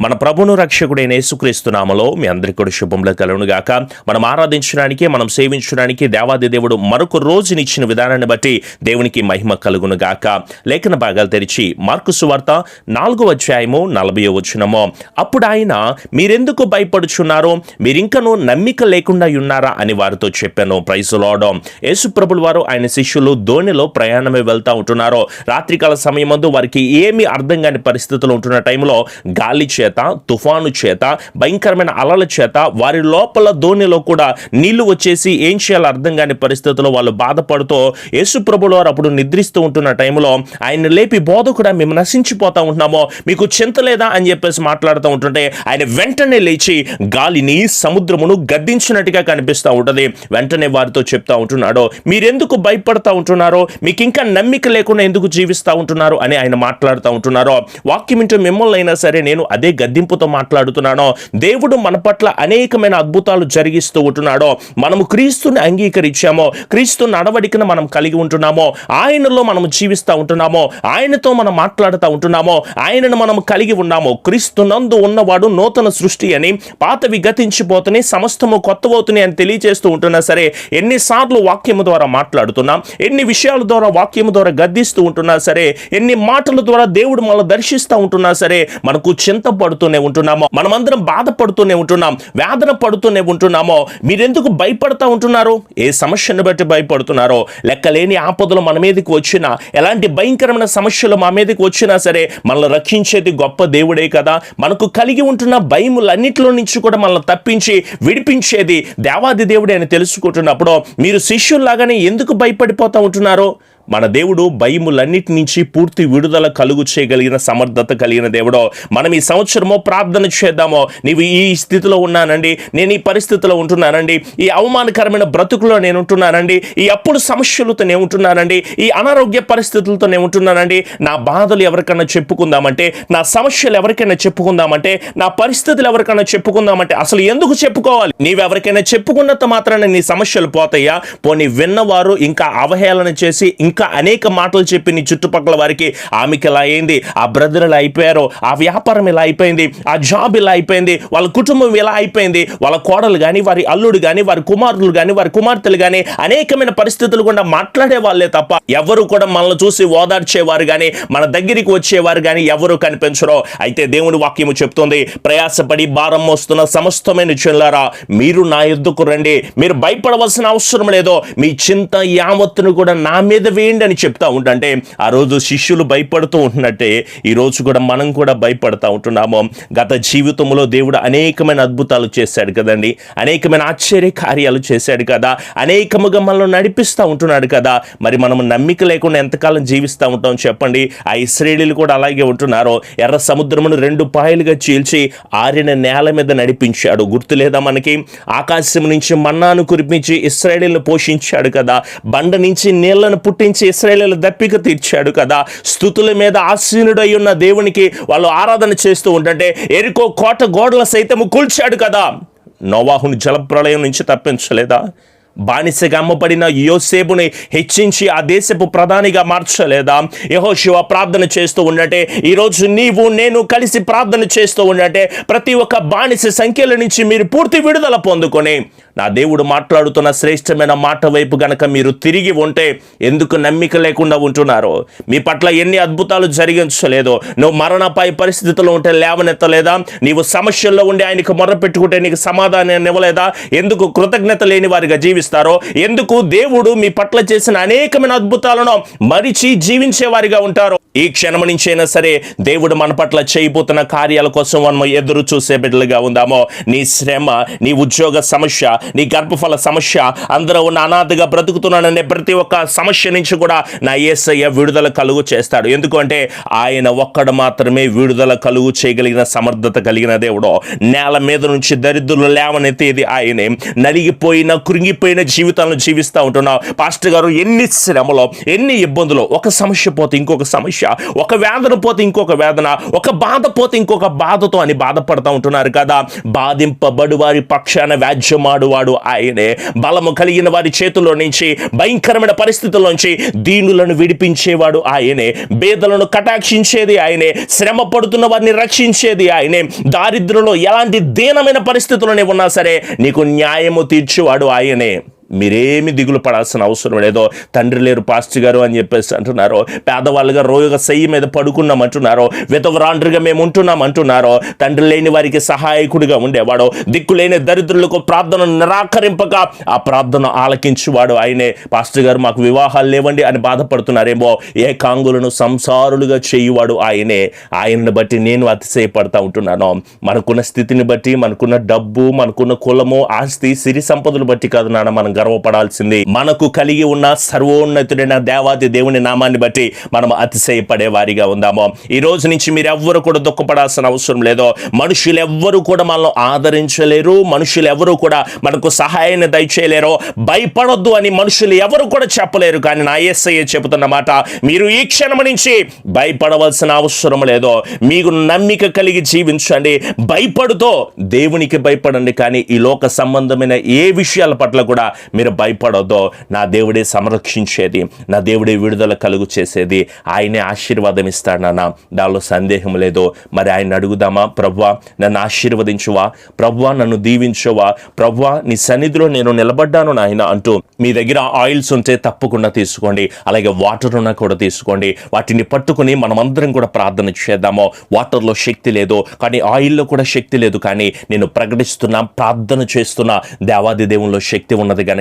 మన ప్రభును రక్షకుడైన యేసుక్రీస్తు నామములో మీ అందరికీ కూడా శుభములు కలుగును గాక. మనం ఆరాధించడానికి, మనం సేవించడానికి దేవాది దేవుడు మరొక రోజునిచ్చిన విధానాన్ని బట్టి దేవునికి మహిమ కలుగును గాక. లేఖన భాగాలు తెరిచి మార్కు సువార్త 4వ అధ్యాయము 40వ వచనము. అప్పుడు ఆయన, మీరెందుకు భయపడుచున్నారో, మీరింకనూ నమ్మిక లేకుండా ఉన్నారా అని వారితో చెప్పాను. Praise the lord. యేసు ప్రభుల వారు ఆయన శిష్యులు దోణిలో ప్రయాణమే వెళ్తా ఉంటున్నారు. రాత్రికాల సమయమందు వారికి ఏమీ అర్థం కాని పరిస్థితుల్లో ఉంటున్న టైంలో గాలి చేత, తుఫాను చేత, భయంకరమైన అలల చేత వారి లోపల దోణిలో కూడా నీళ్లు వచ్చేసి ఏం చేయాలో అర్థం కాని పరిస్థితుల్లో వాళ్ళు బాధపడుతూ యేసు ప్రభుల వారు అప్పుడు నిద్రిస్తూ ఉంటున్న టైంలో ఆయన లేపి, బోధకుడా మేము నశించిపోతా ఉంటున్నామో, మీకు చింత లేదా అని చెప్పేసి మాట్లాడుతూ ఉంటుంటే ఆయన వెంటనే లేచి గాలిని, సముద్రమును గద్దించినట్టుగా కనిపిస్తూ ఉంటుంది. వెంటనే వారితో చెప్తా ఉంటున్నాడు, మీరెందుకు భయపడతా ఉంటున్నారో, మీకు ఇంకా నమ్మిక లేకుండా ఎందుకు జీవిస్తూ ఉంటున్నారు అని ఆయన మాట్లాడుతూ ఉంటున్నారో. వాక్యం ఇంటూ మిమ్మల్ని అయినా సరే నేను అదే గద్దింపుతో మాట్లాడుతున్నానో. దేవుడు మన పట్ల అనేకమైన అద్భుతాలు జరిగిస్తూ ఉంటున్నాడో. మనము క్రీస్తుని అంగీకరించామో, క్రీస్తు నడవడికను మనం కలిగి ఉంటున్నామో, ఆయనలో మనం జీవిస్తూ ఉంటున్నామో, ఆయనతో మనం మాట్లాడుతూ ఉంటున్నామో, ఆయనను మనం కలిగి ఉన్నామో. క్రీస్తు నందు ఉన్నవాడు నూతన సృష్టి అని, పాతవి గతించిపోతున్నాయి, సమస్తము కొత్తవవుతున్నాయి అని తెలియజేస్తూ ఉంటున్నా సరే, ఎన్నిసార్లు వాక్యము ద్వారా మాట్లాడుతున్నాం, ఎన్ని విషయాల ద్వారా వాక్యము ద్వారా గద్దిస్తూ ఉంటున్నా సరే, ఎన్ని మాటల ద్వారా దేవుడు మనల్ని దర్శిస్తూ ఉంటున్నా సరే, మనకు చింత పడుతూనే ఉంటున్నామో, మనమందరం బాధపడుతూనే ఉంటున్నాం, వేదన పడుతూనే ఉంటున్నామో. మీరెందుకు భయపడతా ఉంటున్నారు? ఏ సమస్యను బట్టి భయపడుతున్నారో? లెక్కలేని ఆపదలు మన మీదకి వచ్చినా, ఎలాంటి భయంకరమైన సమస్యలు మా మీదకి వచ్చినా సరే, మనల్ని రక్షించేది గొప్ప దేవుడే కదా. మనకు కలిగి ఉంటున్న భయములన్నిటిలో నుంచి కూడా మనల్ని తప్పించి విడిపించేది దేవాది దేవుడే అని తెలుసుకుంటున్నప్పుడు మీరు శిష్యుల్లాగానే ఎందుకు భయపడిపోతా ఉంటున్నారు? మన దేవుడు భయములన్నిటి నుంచి పూర్తి విడుదల కలుగు చేయగలిగిన సమర్థత కలిగిన దేవుడో. మనం ఈ సంవత్సరమో ప్రార్థన చేద్దామో, నీవు ఈ స్థితిలో ఉన్నానండి, నేను ఈ పరిస్థితిలో ఉంటున్నానండి, ఈ అవమానకరమైన బ్రతుకులో నేను ఉంటున్నానండి, ఈ అప్పుడు సమస్యలతో నేను ఉంటున్నానండి, ఈ అనారోగ్య పరిస్థితులతో నేను ఉంటున్నానండి, నా బాధలు ఎవరికైనా చెప్పుకుందామంటే, నా సమస్యలు ఎవరికైనా చెప్పుకుందామంటే, నా పరిస్థితులు ఎవరికైనా చెప్పుకుందామంటే అసలు ఎందుకు చెప్పుకోవాలి? నీవెవరికైనా చెప్పుకున్నంత మాత్రాన నీ సమస్యలు పోతాయా? పోనీ విన్నవారు ఇంకా అవహేళన చేసి ఇంకా అనేక మాటలు చెప్పి నీ చుట్టుపక్కల వారికి, ఆమెకి ఇలా అయింది, ఆ బ్రదర్ ఇలా అయిపోయారు, ఆ వ్యాపారం ఇలా అయిపోయింది, ఆ జాబ్ ఇలా అయిపోయింది, వాళ్ళ కుటుంబం ఇలా అయిపోయింది, వాళ్ళ కోడలు కానీ, వారి అల్లుడు కానీ, వారి కుమారులు కానీ, వారి కుమార్తెలు కానీ అనేకమైన పరిస్థితులు కూడా మాట్లాడే వాళ్ళే తప్ప ఎవరు కూడా మనల్ని చూసి ఓదార్చేవారు కానీ, మన దగ్గరికి వచ్చేవారు కానీ ఎవరు కనిపించరో. అయితే దేవుని వాక్యము చెప్తుంది, ప్రయాసపడి భారం మోస్తున్న సమస్తమైన జనులారా మీరు నా యొద్దకు రండి, మీరు భయపడవలసిన అవసరం లేదో, మీ చింత యావత్తును కూడా నా మీద వేయండి అని చెప్తా ఉంటే, ఆ రోజు శిష్యులు భయపడుతూ ఉంటున్నట్టే ఈ రోజు కూడా మనం కూడా భయపడతా ఉంటున్నాము. గత జీవితంలో దేవుడు అనేకమైన అద్భుతాలు చేశాడు కదండి, అనేకమైన ఆశ్చర్య కార్యాలు చేశాడు కదా, అనేకముగా మనల్ని నడిపిస్తూ ఉంటున్నాడు కదా. మరి మనం నమ్మిక లేకుండా ఎంతకాలం జీవిస్తూ ఉంటాం చెప్పండి? ఆ ఇశ్రాయేలీయులు కూడా అలాగే ఉంటున్నారు. ఎర్ర సముద్రమును 2 పాయలుగా చీల్చి ఆరిన నేల మీద నడిపించాడు. గుర్తులేదా మనకి? ఆకాశం నుంచి మన్నాను కురిపించి ఇశ్రాయేలీయులను పోషించాడు కదా. బండ నుంచి నీళ్లను పుట్టించి ఇశ్రాయేలీయుల దప్పిక తీర్చాడు కదా. స్తుతుల మీద ఆసీనుడై ఉన్న దేవునికి వాళ్ళు ఆరాధన చేస్తూ ఉంటే ఎరికో కోట గోడల సైతము కూల్చాడు కదా. నోవాహుని జలప్రళయం నుంచి తప్పించలేదా? బానిసగా అమ్మబడిన యోసేపుని హెచ్చించి ఆ దేశపు ప్రధానిగా మార్చలేదా? యెహోషువ ప్రార్థన చేస్తూ ఉన్నట్టే ఈరోజు నీవు నేను కలిసి ప్రార్థన చేస్తూ ఉన్నట్టే ప్రతి ఒక్క బానిస సంఖ్యల నుంచి మీరు పూర్తి విడుదల పొందుకొని నా దేవుడు మాట్లాడుతున్న శ్రేష్టమైన మాట వైపు గనక మీరు తిరిగి ఉంటే ఎందుకు నమ్మిక లేకుండా ఉంటున్నారో? మీ పట్ల ఎన్ని అద్భుతాలు జరిగించలేదో, నువ్వు మరణపై పరిస్థితుల్లో ఉంటే లేవనెత్తలేదా? నీవు సమస్యల్లో ఉండి ఆయనకు మొర్ర పెట్టుకుంటే నీకు సమాధానం ఇవ్వలేదా? ఎందుకు కృతజ్ఞత లేని వారిగా జీవిస్తారో? ఎందుకు దేవుడు మీ పట్ల చేసిన అనేకమైన అద్భుతాలను మరిచి జీవించే వారిగా ఉంటారో? ఈ క్షణం నుంచైనా సరే దేవుడు మన పట్ల చేయబోతున్న కార్యాల కోసం మనం ఎదురు చూసే బిడ్డలుగా ఉందామో. నీ శ్రమ, నీ ఉద్యోగ సమస్య, నీ గర్భఫల సమస్య, అందరూ ఉన్న అనాథగా బ్రతుకుతున్నాననే ప్రతి ఒక్క సమస్య నుంచి కూడా నా యేసయ్య విడుదల కలుగు చేస్తాడు. ఎందుకంటే ఆయన ఒక్కడు మాత్రమే విడుదల కలుగు చేయగలిగిన సమర్థత కలిగిన దేవుడు. నేల మీద నుంచి దరిద్రులు లేవనెత్తేది ఆయనే. నలిగిపోయిన, కృంగిపోయిన జీవితాలను జీవిస్తూ ఉంటున్నావు. పాస్టర్ గారు, ఎన్ని శ్రమలో, ఎన్ని ఇబ్బందులు, ఒక సమస్య పోతే ఇంకొక సమస్య, ఒక వేదన పోతే ఇంకొక వేదన, ఒక బాధ పోతే ఇంకొక బాధతో అని బాధపడతా ఉంటున్నారు కదా. బాధింపబడు వారి పక్షాన వ్యాజ్యమాడు వాడు ఆయనే. బలము కలిగిన వారి చేతుల్లో నుంచి, భయంకరమైన పరిస్థితుల్లోంచి దీనులను విడిపించేవాడు ఆయనే. పేదలను కటాక్షించేది ఆయనే. శ్రమ పడుతున్న వారిని రక్షించేది ఆయనే. దారిద్ర్యంలో ఎలాంటి దీనమైన పరిస్థితుల్లోనే ఉన్నా సరే నీకు న్యాయము తీర్చేవాడు ఆయనే. మీరేమి దిగులు పడాల్సిన అవసరం లేదో. తండ్రి లేరు పాస్టర్ గారు అని చెప్పేసి అంటున్నారు, పేదవాళ్ళుగా రోగ శయ్యి మీద పడుకున్నామంటున్నారు, విధవరాండ్రుగా మేము ఉంటున్నామంటున్నారు. తండ్రి లేని వారికి సహాయకుడిగా ఉండేవాడు, దిక్కులేని దరిద్రులకు ప్రార్థన నిరాకరింపక ఆ ప్రార్థన ఆలకించువాడు ఆయనే. పాస్టర్ గారు మాకు వివాహాలు లేవండి అని బాధపడుతున్నారేమో, ఏకాంగులను సంసారులుగా చేయువాడు ఆయనే. ఆయనను బట్టి నేను అతిశయపడతా ఉంటున్నాను. మనకున్న స్థితిని బట్టి, మనకున్న డబ్బు, మనకున్న కులము, ఆస్తి, సిరి సంపదలు బట్టి కాదు నాన్న మనం గర్వపడాల్సింది. మనకు కలిగి ఉన్న సర్వోన్నతుడైన దేవాది దేవుని నామాన్ని బట్టి మనం అతిశయపడే వారిగా ఉందాము. ఈ రోజు నుంచి మీరు ఎవ్వరు కూడా దుఃఖపడాల్సిన అవసరం లేదు. మనుషులు ఎవ్వరు కూడా మనల్ని ఆదరించలేరు, మనుషులు ఎవరు కూడా మనకు సహాయాన్ని దయచేయలేరు. భయపడొద్దు అని మనుషులు ఎవరు కూడా చెప్పలేరు. కానీ నా యేసయ్య చెబుతున్న మాట, మీరు ఈ క్షణం నుంచి భయపడవలసిన అవసరం లేదు. మీకు నమ్మిక కలిగి జీవించండి, భయపడుతూ దేవునికి భయపడండి. కానీ ఈ లోక సంబంధమైన ఏ విషయాల పట్ల కూడా మీరు భయపడొద్దు. నా దేవుడే సంరక్షించేది, నా దేవుడే విడుదల కలుగు చేసేది, ఆయనే ఆశీర్వాదం ఇస్తాడు నాన్న, దానిలో సందేహం లేదు. మరి ఆయన అడుగుదామా, ప్రభువా నన్ను ఆశీర్వదించువా, ప్రభువా నన్ను దీవించువా, ప్రభువా నీ సన్నిధిలో నేను నిలబడ్డాను నాయన అంటూ మీ దగ్గర ఆయిల్స్ ఉంటే తప్పకుండా తీసుకోండి, అలాగే వాటర్ ఉన్నా కూడా తీసుకోండి. వాటిని పట్టుకుని మనమందరం కూడా ప్రార్థన చేద్దాము. వాటర్లో శక్తి లేదు, కానీ ఆయిల్లో కూడా శక్తి లేదు, కానీ నేను ప్రకటిస్తున్నా, ప్రార్థన చేస్తున్నా, దేవాది దేవునిలో శక్తి ఉన్నది గనక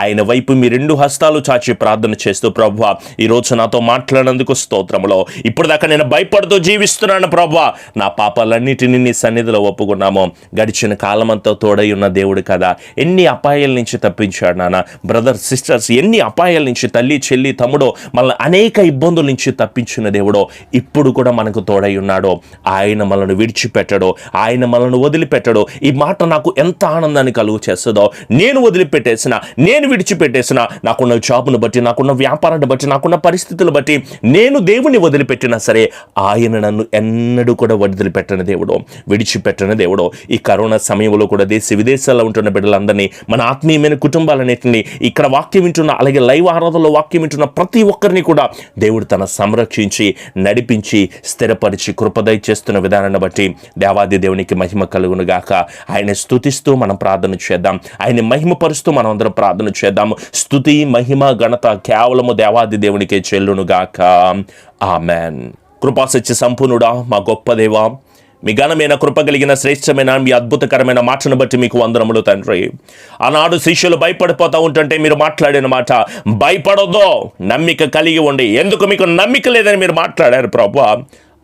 ఆయన వైపు మీ రెండు హస్తాలు చాచి ప్రార్థన చేస్తూ, ప్రభువా ఈరోజు నాతో మాట్లాడినందుకు స్తోత్రములో, ఇప్పుడు దాకా నేను భయపడుతూ జీవిస్తున్నాను ప్రభువా, నా పాపాలన్నిటినీ నీ సన్నిధిలో ఒప్పుకున్నాము. గడిచిన కాలమంతా తోడై ఉన్న దేవుడు కదా, ఎన్ని అపాయాల నుంచి తప్పించాడు నాన్న. బ్రదర్ సిస్టర్స్, ఎన్ని అపాయాల నుంచి, తల్లి చెల్లి తమ్ముడో, మనల్ని అనేక ఇబ్బందుల నుంచి తప్పించిన దేవుడో ఇప్పుడు కూడా మనకు తోడై ఉన్నాడు. ఆయన మనల్ని విడిచిపెట్టడు, ఆయన మనల్ని వదిలిపెట్టడు. ఈ మాట నాకు ఎంత ఆనందాన్ని కలుగు చేస్తుందో. నేను వదిలిపెట్టేసిన, నేను విడిచిపెట్టేసిన, నాకున్న జాబును బట్టి, నాకున్న వ్యాపారాన్ని బట్టి, నాకున్న పరిస్థితులు బట్టి నేను దేవుని వదిలిపెట్టినా సరే ఆయన నన్ను ఎన్నడూ కూడా వదిలిపెట్టని దేవుడు, విడిచిపెట్టని దేవుడు. ఈ కరోనా సమయంలో కూడా దేశ విదేశాల్లో ఉంటున్న బిడ్డలందరినీ, మన ఆత్మీయమైన కుటుంబాలన్నింటినీ, ఇక్కడ వాక్యం వింటున్న, అలాగే లైవ్ ఆరాధనలో వాక్యం వింటున్న ప్రతి ఒక్కరిని కూడా దేవుడు తన సంరక్షించి, నడిపించి, స్థిరపరిచి, కృపదయ చేస్తున్న విధానాన్ని బట్టి దేవాది దేవునికి మహిమ కలుగును గాక. ఆయన స్తుతిస్తూ మనం ప్రార్థన చేద్దాం, ఆయన మహిమపరుస్తూ మనం అందరం ప్రార్థన చేద్దాము. స్తుతి, మహిమ, ఘనత కేవలము దేవాది దేవునికే చెల్లును గాక. ఆమెన్. కృపాసత్య సంపూర్ణుడా, మా గొప్ప దేవా, మీ ఘనమైన కృప కలిగిన శ్రేష్టమైన మీ అద్భుతకరమైన మాటను బట్టి మీకు వందనములు తండ్రి. ఆనాడు శిష్యులు భయపడిపోతూ ఉంటుంటే మీరు మాట్లాడిన మాట, భయపడొద్దు, నమ్మిక కలిగి ఉండి. ఎందుకు మీకు నమ్మిక లేదని మీరు మాట్లాడారు ప్రభువా.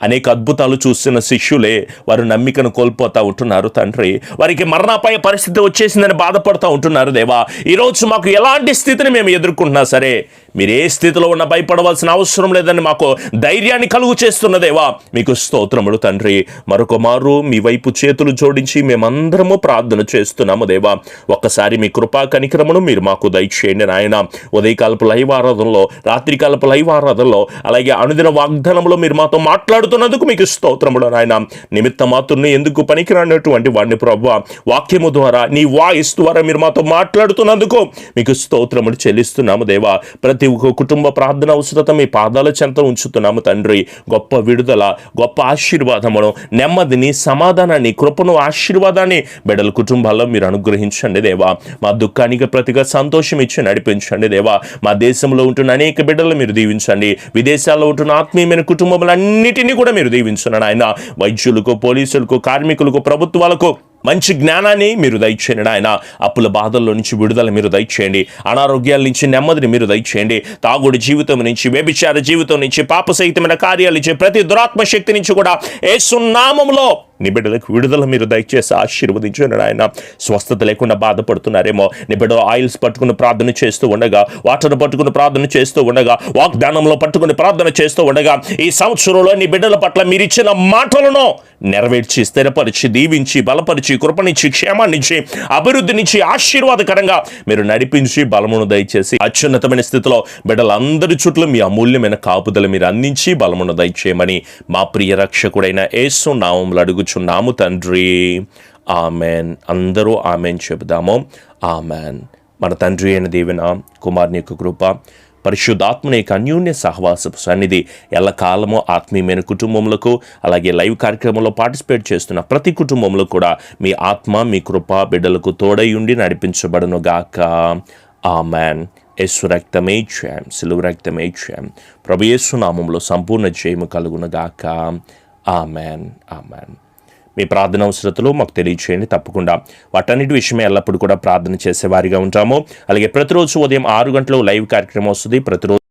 అనేక అద్భుతాలు చూసిన శిష్యులే వారు నమ్మికను కోల్పోతూ ఉంటున్నారు తండ్రి. వారికి మరణాపాయ పరిస్థితి వచ్చేసిందని బాధపడుతూ ఉంటున్నారు దేవా. ఈరోజు మాకు ఎలాంటి స్థితిని మేము ఎదుర్కొంటున్నా సరే మీరు ఏ స్థితిలో ఉన్న భయపడవలసిన అవసరం లేదని మాకు ధైర్యాన్ని కలుగు చేస్తున్న దేవా, మీకు స్తోత్రములు తండ్రి. మరొక మారు మీ వైపు చేతులు జోడించి మేమందరము ప్రార్థన చేస్తున్నాము దేవా. ఒక్కసారి మీ కృపా కనికరమును మీరు మాకు దయచేయండి నాయన. ఉదయకాలపు లైవ్ ఆరాధనలో, రాత్రికాలపు లైవ్ ఆరాధనలో, అలాగే అనుదిన వాగ్దానంలో మీరు మాతో మాట్లాడుతున్నందుకు మీకు స్తోత్రములు నాయన. నిమిత్త మాత్రుని ఎందుకు పనికిరానటువంటి వాడిని ప్రభువా, వాక్యము ద్వారా, నీ వాయిస్ ద్వారా మీరు మాతో మాట్లాడుతున్నందుకు మీకు స్తోత్రములు చెల్లిస్తున్నాము దేవా. ప్రతి కుటుంబ ప్రార్థన అవసరత మీ పాదాల చెంత ఉంచుతున్నాము తండ్రి. గొప్ప విడుదల, గొప్ప ఆశీర్వాదమును, నెమ్మదిని, సమాధానాన్ని, కృపను, ఆశీర్వాదాన్ని బిడ్డల కుటుంబాల్లో మీరు అనుగ్రహించండి దేవా. మా దుఃఖానికి ప్రతిగా సంతోషం ఇచ్చి నడిపించండి దేవా. మా దేశంలో ఉంటున్న అనేక బిడ్డలు మీరు దీవించండి. విదేశాల్లో ఉంటున్న ఆత్మీయమైన కుటుంబములన్నిటినీ కూడా మీరు దీవించండి ఆయన. వైద్యులకు, పోలీసులకు, కార్మికులకు, ప్రభుత్వాలకు మంచి జ్ఞానాన్ని మీరు దయచేయండి ఆయన. అప్పుల బాధల్లో నుంచి విడుదల మీరు దయచేయండి. అనారోగ్యాల నుంచి నెమ్మదిని మీరు దయచేయండి. తాగుడు జీవితం నుంచి, వ్యభిచార జీవితం నుంచి, పాపసహితమైన కార్యాల నుంచి, ప్రతి దురాత్మ శక్తి నుంచి కూడా యేసు నామములో నీ బిడ్డలకు విడుదల మీరు దయచేసి ఆశీర్వదించండి ఆయన. స్వస్థత లేకుండా బాధపడుతున్నారేమో, నీ బిడ్డ ఆయిల్స్ పట్టుకుని ప్రార్థన చేస్తూ ఉండగా, వాటర్ పట్టుకుని ప్రార్థన చేస్తూ ఉండగా, వాగ్దానంలో పట్టుకుని ప్రార్థన చేస్తూ ఉండగా, ఈ సంవత్సరంలో నీ బిడ్డల పట్ల మీరు ఇచ్చిన మాటలను నెరవేర్చి, స్థిరపరిచి, దీవించి, బలపరిచి, కృపనిచ్చి, క్షేమాన్నిచ్చి, అభివృద్ధినిచ్చి, ఆశీర్వాదకరంగా మీరు నడిపించి, బలమును దయచేసి అత్యున్నతమైన స్థితిలో బిడ్డలందరి చుట్టూ మీ అమూల్యమైన కాపుదల మీరు అందించి బలమును దయచేయమని మా ప్రియ రక్షకుడైన యేసు నామములో అడుగుచున్నాము తండ్రి. ఆమెన్. అందరూ ఆమెన్ చెబుదాము. ఆమెన్. మన తండ్రి అయిన దేవుని కుమారుని యొక్క కృప, పరిశుద్ధాత్మని యొక్క అన్యోన్య సహవాసపు సన్నిధి ఎల్లకాలము ఆత్మీయమైన కుటుంబములకు, అలాగే లైవ్ కార్యక్రమంలో పార్టిసిపేట్ చేస్తున్న ప్రతి కుటుంబంలో కూడా మీ ఆత్మ, మీ కృప బిడ్డలకు తోడై ఉండి నడిపించబడును గాక. ఆమెన్. యేసు రక్తమే జయం, సిలువ రక్తమే జయం. ప్రభు యేసు నామములో సంపూర్ణ జయము కలుగును గాక. ఆమెన్. ఆమెన్. మీ ప్రార్థన అవసరతలు మాకు తెలియచేయండి. తప్పకుండా వాటన్నిటి విషయమే ఎల్లప్పుడూ కూడా ప్రార్థన చేసేవారిగా ఉంటాము. అలాగే ప్రతిరోజు ఉదయం 6 గంటలకు లైవ్ కార్యక్రమం వస్తుంది. ప్రతిరోజు